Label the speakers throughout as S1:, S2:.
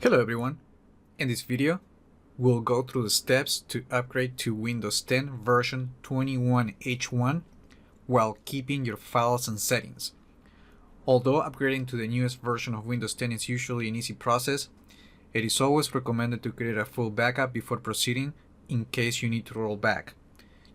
S1: Hello everyone. In this video, we'll go through the steps to upgrade to Windows 10 version 21H1 while keeping your files and settings. Although upgrading to the newest version of Windows 10 is usually an easy process, it is always recommended to create a full backup before proceeding in case you need to roll back.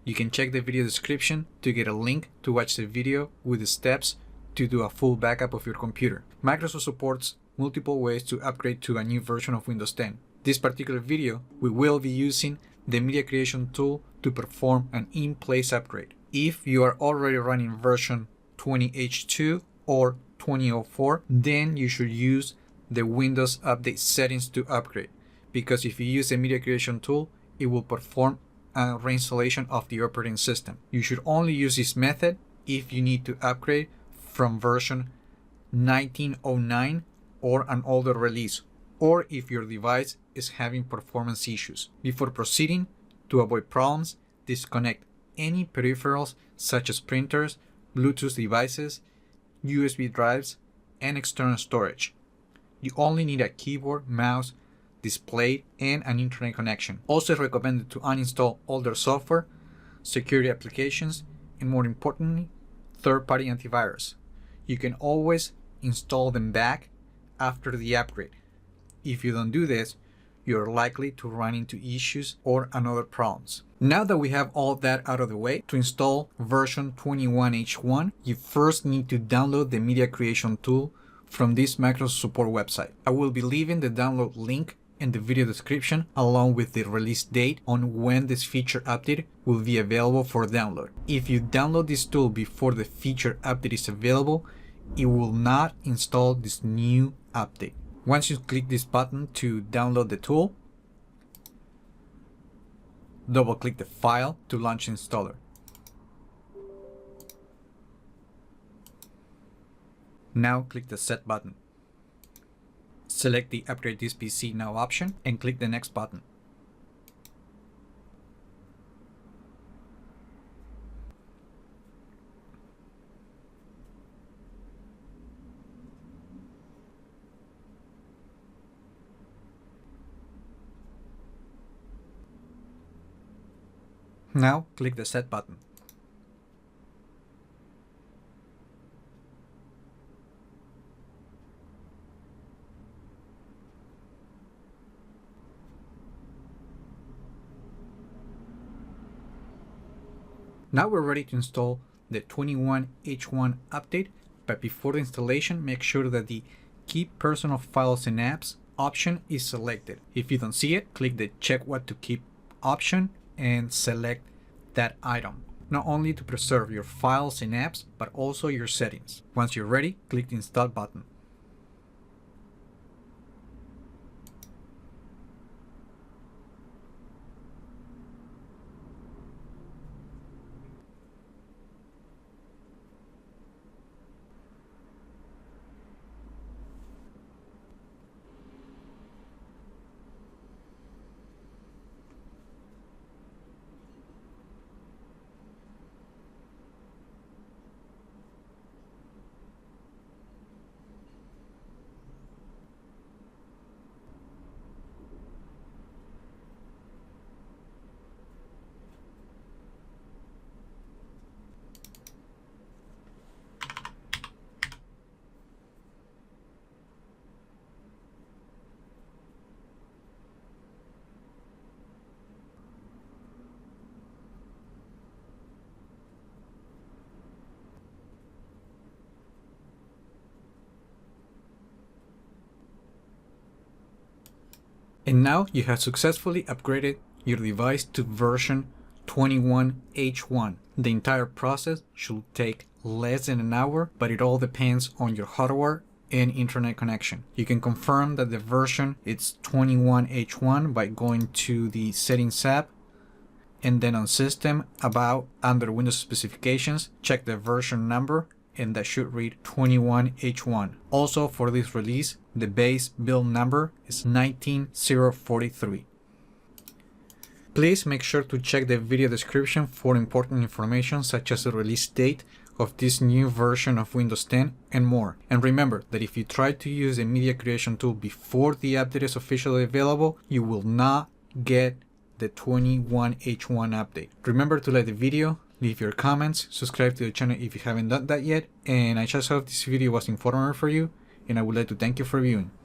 S1: You can check the video description to get a link to watch the video with the steps to do a full backup of your computer. Microsoft supports multiple ways to upgrade to a new version of Windows 10. This particular video, we will be using the Media Creation tool to perform an in-place upgrade. If you are already running version 20H2 or 2004, then you should use the Windows Update settings to upgrade, because if you use the Media Creation tool, it will perform a reinstallation of the operating system. You should only use this method if you need to upgrade from version 1909 or an older release, or if your device is having performance issues. Before proceeding, to avoid problems, disconnect any peripherals such as printers, Bluetooth devices, USB drives, and external storage. You only need a keyboard, mouse, display, and an internet connection. Also recommended to uninstall older software, security applications, and more importantly, third-party antivirus. You can always install them back after the upgrade. If you don't do this, you're likely to run into issues or another problems. Now that we have all that out of the way, to install version 21H1, you first need to download the Media Creation tool from this Microsoft support website. I will be leaving the download link in the video description along with the release date on when this feature update will be available for download. If you download this tool before the feature update is available, it will not install this new update. Once you click this button to download the tool, double click the file to launch the installer. Now click the Set button. Select the Upgrade this PC now option and click the Next button. Now click the Set button. Now we're ready to install the 21H1 update, but before the installation, make sure that the Keep Personal Files and Apps option is selected. If you don't see it, click the Check What to Keep option and select that item, not only to preserve your files and apps, but also your settings. Once you're ready, click the Install button. And now you have successfully upgraded your device to version 21H1. The entire process should take less than an hour, but it all depends on your hardware and internet connection. You can confirm that the version is 21H1 by going to the Settings app and then on System, About, under Windows Specifications, check the version number, and that should read 21H1. Also for this release, the base build number is 19043. Please make sure to check the video description for important information such as the release date of this new version of Windows 10 and more. And remember that if you try to use the media creation tool before the update is officially available, you will not get the 21H1 update. Remember to like the video, leave your comments, subscribe to the channel if you haven't done that yet, and I just hope this video was informative for you, and I would like to thank you for viewing.